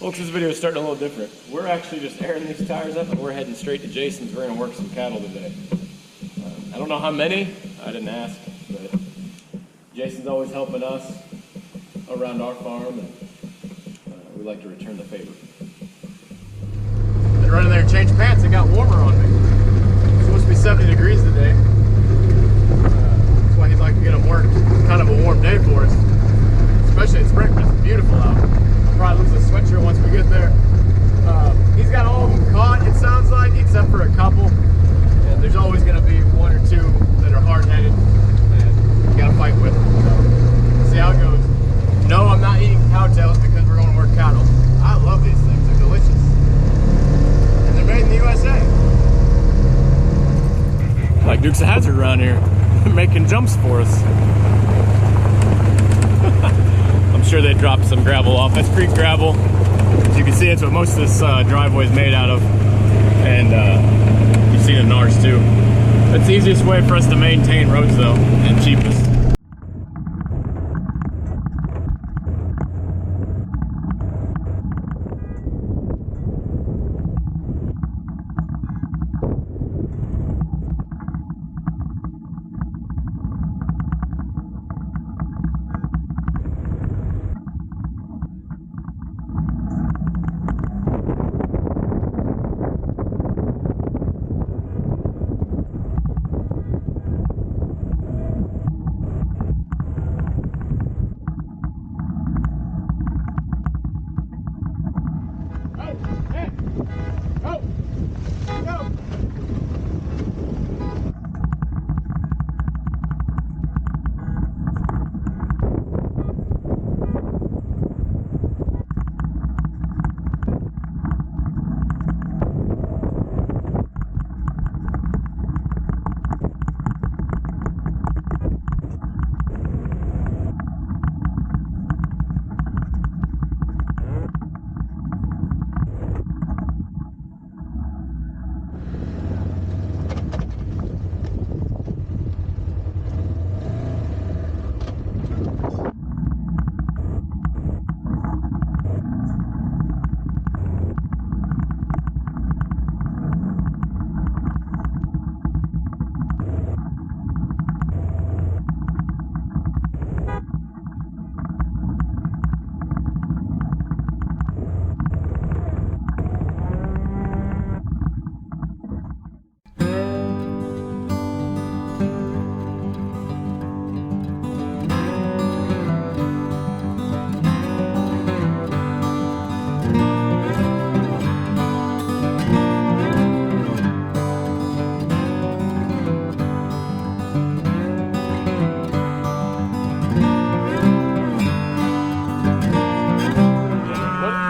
Folks, this video is starting a little different. We're actually just airing these tires up and we're heading straight to Jason's. We're gonna work some cattle today. I don't know how many, I didn't ask, but Jason's always helping us around our farm, and we like to return the favor. Been running there and changed pants, it got warmer on me. It's supposed to be 70 degrees today. That's why he'd like to get them worked. It's kind of a warm day for us, especially in spring, because it's beautiful out. I'll probably lose the sweatshirt once we get there. He's got all of them caught, it sounds like, except for a couple. And there's always going to be one or two that are hard-headed and you got to fight with them. So, see how it goes. No, I'm not eating cowtails because we're going to work cattle. I love these things, they're delicious. And they're made in the USA. Like Dukes of Hazzard around here, making jumps for us. I'm sure they dropped some gravel off. That's creek gravel. As you can see, it's what most of this driveway is made out of. And you've seen it in ours too. That's the easiest way for us to maintain roads though, and cheapest.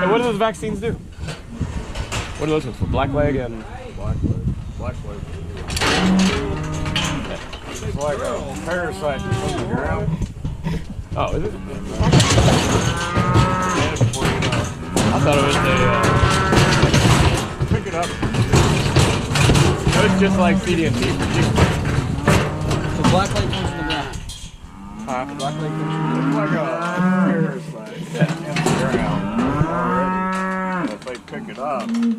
What do those vaccines do? What are those ones for? Blackleg and Blackleg. It's like a parasite that's on the ground. Oh, is it? I thought it was a Pick it up. So it's just like CDMT for chicken. The blackleg comes from the ground. Huh? The blackleg comes from the It's like a parasite in the ground already. And if they pick it up, then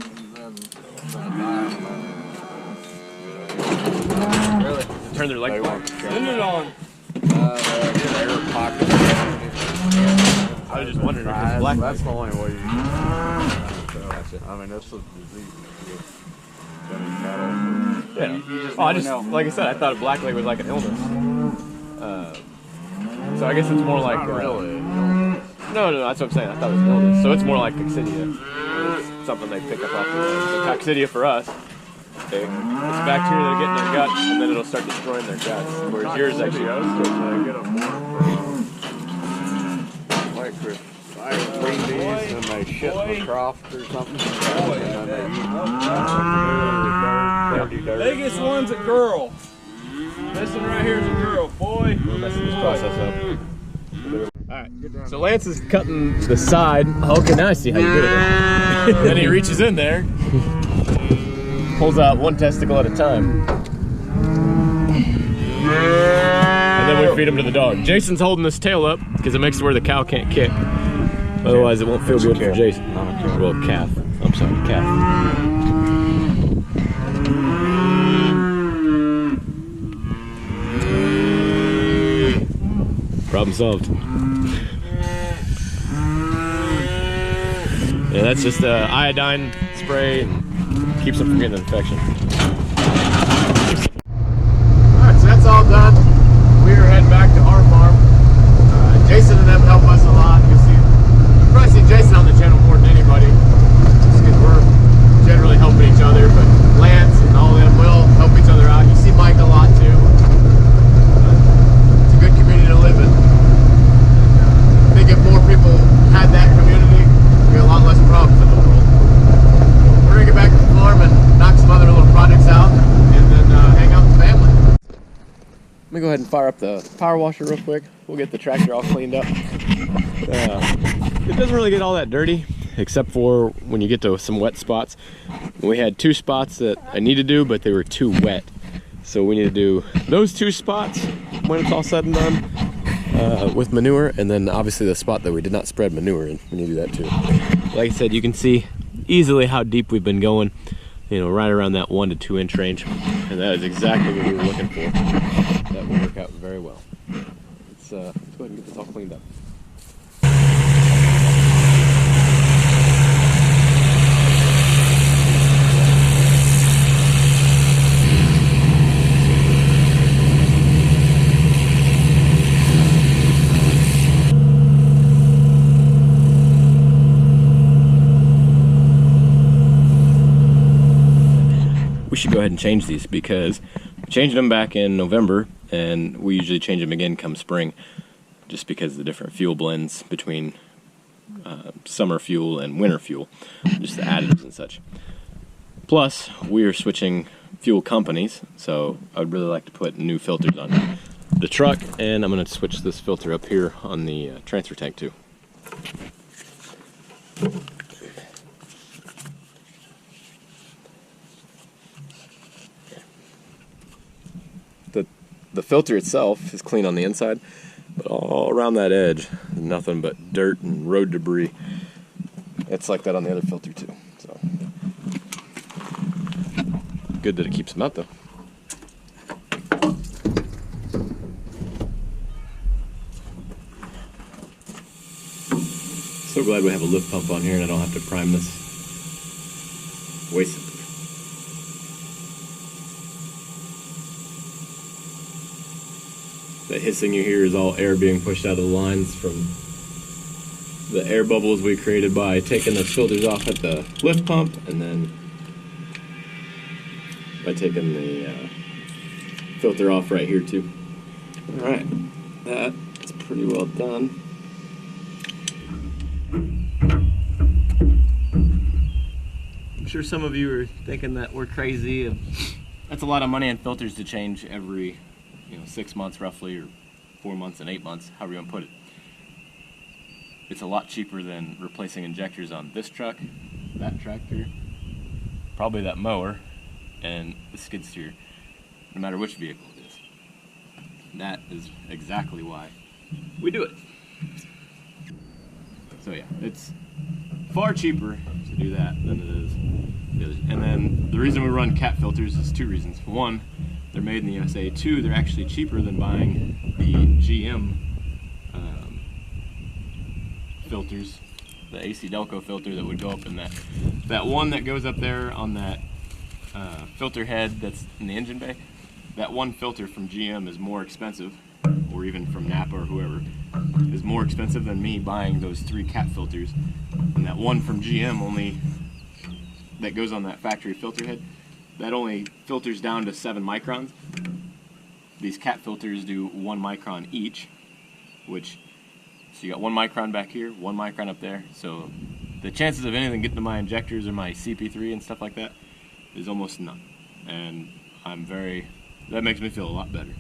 Really? Turn their leg back. Turn it on. air pocket. I was just wondering if it's black. That's the only way you can. I mean, that's a disease. Yeah. Oh, I just, like I said, I thought a blackleg was like an illness. So I guess it's more like. Not really. No, that's what I'm saying. I thought it was an illness. So it's more like coccidia. It's something they pick up off the land. So coccidia for us, it's bacteria that get in their gut, and then it'll start destroying their guts. Whereas yours actually goes. Get them more like I clean these and they shit in the trough or something. And then they eat Biggest one's a girl. This one right here is a girl, boy. We're messing this process up. Alright, so Lance is cutting the side. Okay, now I see how you do it. Then he reaches in there, pulls out one testicle at a time. And then we feed him to the dog. Jason's holding this tail up because it makes it where the cow can't kick. Otherwise, it won't feel good for Jason. Not a Well, calf. I'm sorry, calf. Problem solved. Yeah, that's just iodine spray and keeps them from getting an infection. Alright, so that's all done. We are heading back to our farm. Jason and them help us a lot. You'll probably see Jason on the channel more than anybody, just because we're generally helping each other, but Lance and all of them will help each other out. You see Mike a lot too. It's a good community to live in. I think if more people had that community, there'd be a lot less problems in the world. We're gonna get back to the farm and knock some other little projects out, and then hang out with the family. Let me go ahead and fire up the power washer real quick. We'll get the tractor all cleaned up. It doesn't really get all that dirty, except for when you get to some wet spots. We had 2 spots that I need to do, but they were too wet. So we need to do those 2 spots when it's all said and done with manure, and then obviously the spot that we did not spread manure in, we need to do that too. Like I said, you can see easily how deep we've been going, you know, right around that 1 to 2 inch range, and that is exactly what we were looking for. That will work out very well. Let's go ahead and get this all cleaned up. We should go ahead and change these because we changed them back in November, and we usually change them again come spring, just because of the different fuel blends between summer fuel and winter fuel, just the additives and such. Plus, we are switching fuel companies, so I would really like to put new filters on the truck, and I'm going to switch this filter up here on the transfer tank too. The filter itself is clean on the inside, but all around that edge, nothing but dirt and road debris. It's like that on the other filter too. So good that it keeps them out though. So glad we have a lift pump on here and I don't have to prime this. Waste it. The hissing you hear is all air being pushed out of the lines from the air bubbles we created by taking the filters off at the lift pump, and then by taking the filter off right here too. Alright, that's pretty well done. I'm sure some of you are thinking that we're crazy. That's a lot of money on filters to change every 6 months roughly, or 4 months and 8 months, however you want to put it. It's a lot cheaper than replacing injectors on this truck, that tractor, probably that mower, and the skid steer, no matter which vehicle it is. That is exactly why we do it. So yeah, it's far cheaper to do that than it is the others. And then the reason we run cat filters is 2 reasons. 1, they're made in the USA. 2, they're actually cheaper than buying the GM filters, the AC Delco filter that would go up in that one that goes up there on that filter head that's in the engine bay. That one filter from GM is more expensive, or even from Napa or whoever, is more expensive than me buying those 3 cat filters. And that one from GM that goes on that factory filter head, that only filters down to 7 microns. These cat filters do 1 micron each, so you got 1 micron back here, 1 micron up there. So the chances of anything getting to my injectors or my CP3 and stuff like that is almost none. And that makes me feel a lot better.